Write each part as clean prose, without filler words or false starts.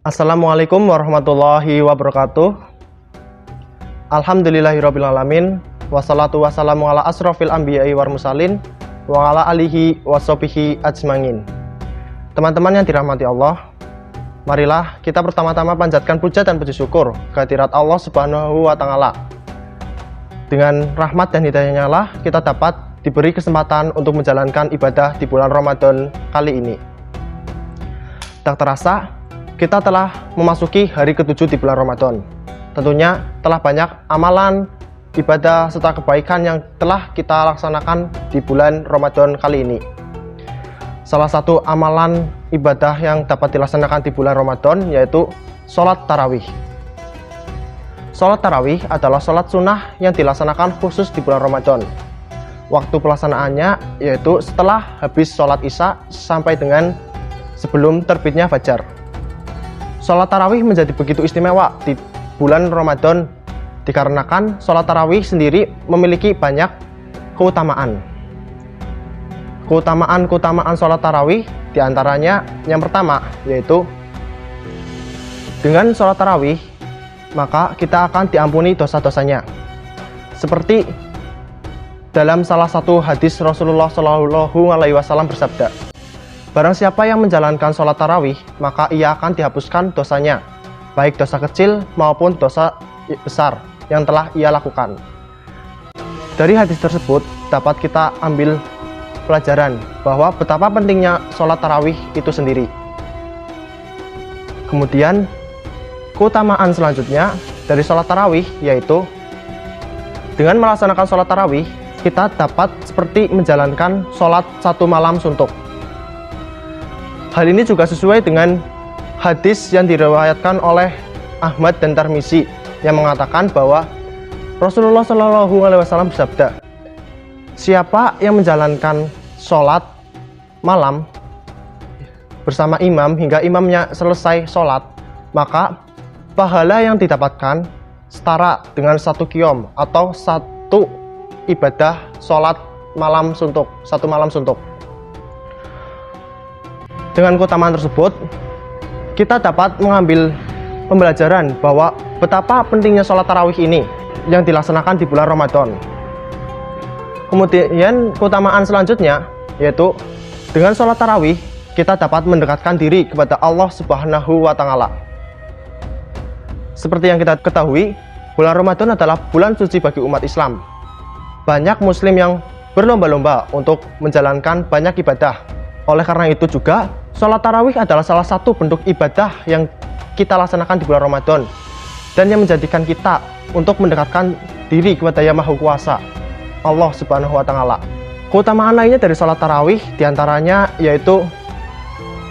Assalamualaikum warahmatullahi wabarakatuh. Alhamdulillahirrabbilalamin. Wassalatu wassalamu ala asrofil anbiya'i wal mursalin wa ala alihi wassobihi ajma'in. Teman-teman yang dirahmati Allah, marilah kita pertama-tama panjatkan puja dan puji syukur kehadirat Allah Subhanahu wa Ta'ala. Dengan rahmat dan hidayahnya lah kita dapat diberi kesempatan untuk menjalankan ibadah di bulan Ramadan kali ini. Tak terasa kita telah memasuki hari ke-7 di bulan Ramadan. Tentunya telah banyak amalan, ibadah, serta kebaikan yang telah kita laksanakan di bulan Ramadan kali ini. Salah satu amalan ibadah yang dapat dilaksanakan di bulan Ramadan yaitu sholat tarawih. Sholat tarawih adalah sholat sunnah yang dilaksanakan khusus di bulan Ramadan. Waktu pelaksanaannya yaitu setelah habis sholat isya sampai dengan sebelum terbitnya fajar. Sholat tarawih menjadi begitu istimewa di bulan Ramadan dikarenakan sholat tarawih sendiri memiliki banyak keutamaan. Keutamaan sholat tarawih diantaranya yang pertama yaitu dengan sholat tarawih maka kita akan diampuni dosa-dosanya. Seperti dalam salah satu hadis Rasulullah SAW bersabda, barang siapa yang menjalankan sholat tarawih, maka ia akan dihapuskan dosanya, baik dosa kecil maupun dosa besar yang telah ia lakukan. Dari hadis tersebut dapat kita ambil pelajaran bahwa betapa pentingnya sholat tarawih itu sendiri. Kemudian keutamaan selanjutnya dari sholat tarawih yaitu dengan melaksanakan sholat tarawih kita dapat seperti menjalankan sholat satu malam suntuk. Hal ini juga sesuai dengan hadis yang diriwayatkan oleh Ahmad dan Tirmizi yang mengatakan bahwa Rasulullah SAW bersabda, siapa yang menjalankan sholat malam bersama imam hingga imamnya selesai sholat, maka pahala yang didapatkan setara dengan 1 qiyam atau 1 ibadah sholat malam suntuk, 1 malam suntuk. Dengan keutamaan tersebut, kita dapat mengambil pembelajaran bahwa betapa pentingnya sholat tarawih ini yang dilaksanakan di bulan Ramadan. Kemudian keutamaan selanjutnya yaitu dengan sholat tarawih kita dapat mendekatkan diri kepada Allah Subhanahu wa Ta'ala. Seperti yang kita ketahui, bulan Ramadan adalah bulan suci bagi umat Islam. Banyak muslim yang berlomba-lomba untuk menjalankan banyak ibadah. Oleh karena itu juga, sholat tarawih adalah salah satu bentuk ibadah yang kita laksanakan di bulan Ramadan dan yang menjadikan kita untuk mendekatkan diri kepada Yang Maha Kuasa, Allah Subhanahu wa Ta'ala. Keutamaan lainnya dari sholat tarawih diantaranya yaitu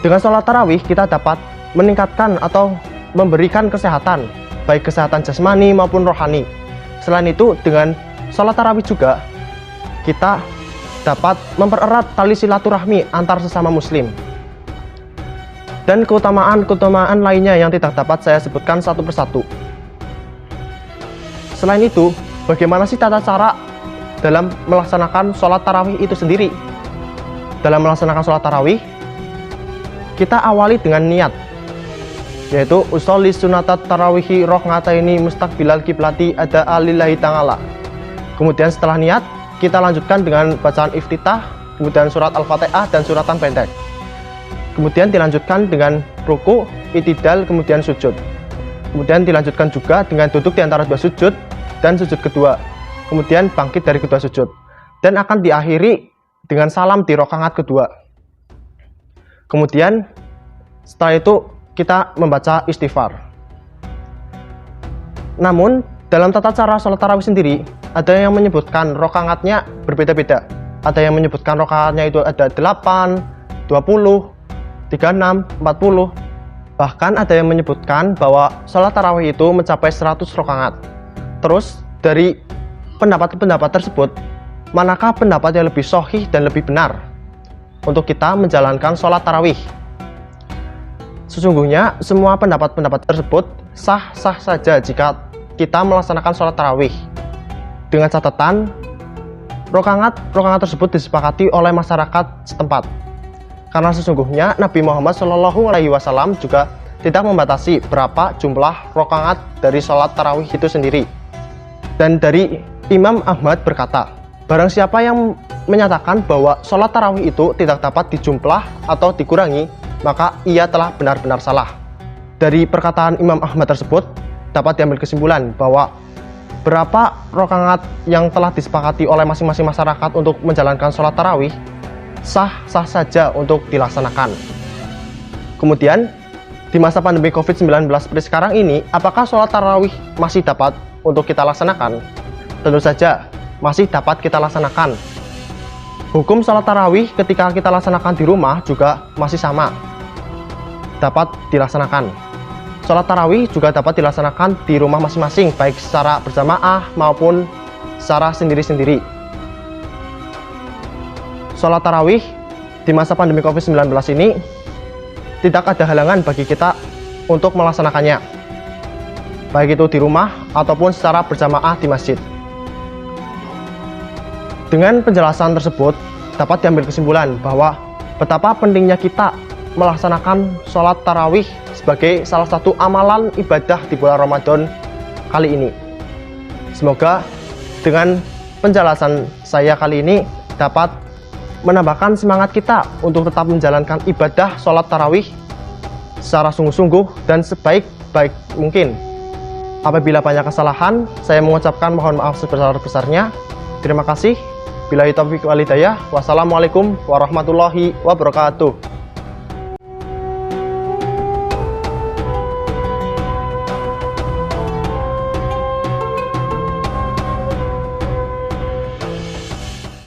dengan sholat tarawih kita dapat meningkatkan atau memberikan kesehatan, baik kesehatan jasmani maupun rohani. Selain itu, dengan sholat tarawih juga kita dapat mempererat tali silaturahmi antar sesama muslim. Dan keutamaan lainnya yang tidak dapat saya sebutkan satu persatu. Selain itu, bagaimana sih tata cara dalam melaksanakan sholat tarawih itu sendiri? Dalam melaksanakan sholat tarawih, kita awali dengan niat, yaitu usolli sunatat tarawihi rohngataini mustaqbilal kiblati ada alillahi ta'ala. Kemudian setelah niat, kita lanjutkan dengan bacaan iftitah, kemudian surat Al-Fatihah dan suratan pendek. Kemudian dilanjutkan dengan ruku, i'tidal, kemudian sujud. Kemudian dilanjutkan juga dengan duduk di antara 2 sujud dan sujud kedua. Kemudian bangkit dari kedua sujud. Dan akan diakhiri dengan salam di rakaat kedua. Kemudian setelah itu kita membaca istighfar. Namun dalam tata cara sholat tarawih sendiri ada yang menyebutkan rakaatnya berbeda-beda. Ada yang menyebutkan rakaatnya itu ada 8, 20, 36, 40. Bahkan ada yang menyebutkan bahwa sholat tarawih itu mencapai 100 rakaat. Terus dari pendapat-pendapat tersebut, manakah pendapat yang lebih sahih dan lebih benar untuk kita menjalankan sholat tarawih? Sesungguhnya semua pendapat-pendapat tersebut sah-sah saja jika kita melaksanakan sholat tarawih. Dengan catatan, rakaat tersebut disepakati oleh masyarakat setempat. Karena sesungguhnya Nabi Muhammad SAW juga tidak membatasi berapa jumlah rakaat dari sholat tarawih itu sendiri. Dan dari Imam Ahmad berkata, barang siapa yang menyatakan bahwa sholat tarawih itu tidak dapat dijumlah atau dikurangi, maka ia telah benar-benar salah. Dari perkataan Imam Ahmad tersebut, dapat diambil kesimpulan bahwa berapa rakaat yang telah disepakati oleh masing-masing masyarakat untuk menjalankan sholat tarawih sah-sah saja untuk dilaksanakan. Kemudian, di masa pandemi COVID-19 seperti sekarang ini, apakah sholat tarawih masih dapat untuk kita laksanakan? Tentu saja masih dapat kita laksanakan. Hukum sholat tarawih ketika kita laksanakan di rumah juga masih sama, dapat dilaksanakan. Sholat tarawih juga dapat dilaksanakan di rumah masing-masing, baik secara berjamaah maupun secara sendiri-sendiri. Sholat tarawih di masa pandemi COVID-19 ini tidak ada halangan bagi kita untuk melaksanakannya, baik itu di rumah ataupun secara berjamaah di masjid. Dengan penjelasan tersebut, dapat diambil kesimpulan bahwa betapa pentingnya kita melaksanakan sholat tarawih sebagai salah satu amalan ibadah di bulan Ramadan kali ini. Semoga dengan penjelasan saya kali ini dapat menambahkan semangat kita untuk tetap menjalankan ibadah sholat tarawih secara sungguh-sungguh dan sebaik-baik mungkin. Apabila banyak kesalahan, saya mengucapkan mohon maaf sebesar-besarnya. Terima kasih. Billahi taufiq wal hidayah. Wassalamualaikum warahmatullahi wabarakatuh.